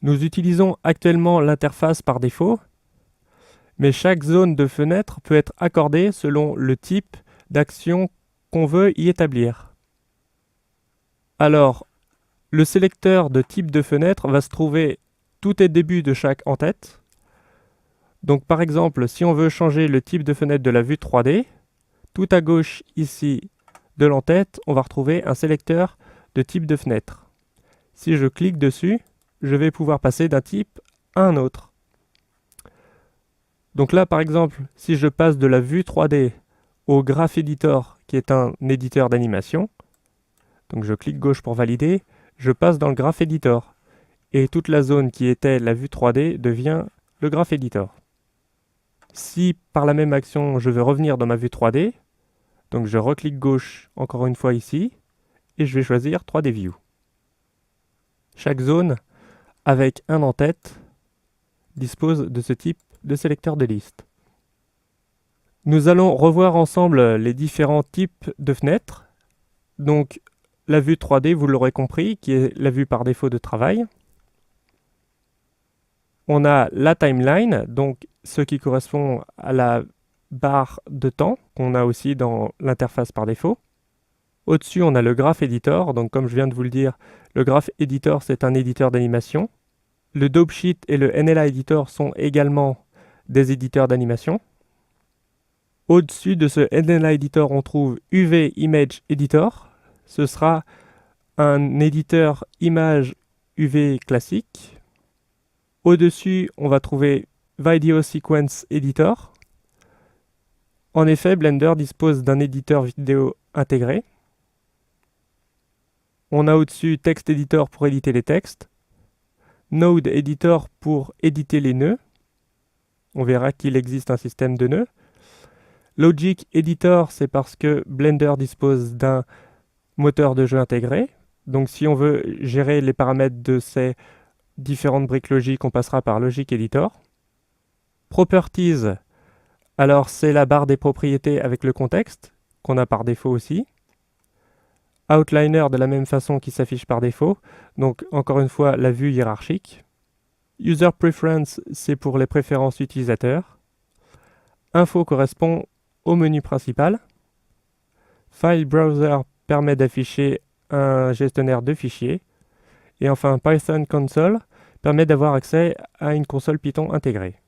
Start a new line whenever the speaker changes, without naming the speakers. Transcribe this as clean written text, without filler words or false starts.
Nous utilisons actuellement l'interface par défaut, mais chaque zone de fenêtre peut être accordée selon le type d'action qu'on veut y établir. Alors, le sélecteur de type de fenêtre va se trouver tout au début de chaque en-tête. Donc par exemple, si on veut changer le type de fenêtre de la vue 3D, tout à gauche ici de l'en-tête, on va retrouver un sélecteur de type de fenêtre. Si je clique dessus, je vais pouvoir passer d'un type à un autre. Donc là, par exemple, si je passe de la vue 3D au Graph Editor, qui est un éditeur d'animation, donc je clique gauche pour valider, je passe dans le Graph Editor. Et toute la zone qui était la vue 3D devient le Graph Editor. Si par la même action, je veux revenir dans ma vue 3D, donc je reclique gauche encore une fois ici, et je vais choisir 3D View. Chaque zone, avec un en-tête, dispose de ce type de sélecteur de liste. Nous allons revoir ensemble les différents types de fenêtres. Donc la vue 3D, vous l'aurez compris, qui est la vue par défaut de travail. On a la timeline, donc ce qui correspond à la barre de temps qu'on a aussi dans l'interface par défaut. Au-dessus, on a le Graph Editor, donc comme je viens de vous le dire, le Graph Editor c'est un éditeur d'animation. Le Dopesheet et le NLA Editor sont également des éditeurs d'animation. Au-dessus de ce NLA Editor, on trouve UV Image Editor. Ce sera un éditeur image UV classique. Au-dessus, on va trouver Video Sequence Editor. En effet, Blender dispose d'un éditeur vidéo intégré. On a au-dessus Text Editor pour éditer les textes. Node Editor pour éditer les nœuds. On verra qu'il existe un système de nœuds. Logic Editor, c'est parce que Blender dispose d'un moteur de jeu intégré. Donc si on veut gérer les paramètres de ces différentes briques logiques, on passera par Logic Editor. Properties, alors c'est la barre des propriétés avec le contexte, qu'on a par défaut aussi. Outliner de la même façon qui s'affiche par défaut, donc encore une fois la vue hiérarchique. User Preference, c'est pour les préférences utilisateurs. Info correspond au menu principal. File Browser permet d'afficher un gestionnaire de fichiers. Et enfin Python Console permet d'avoir accès à une console Python intégrée.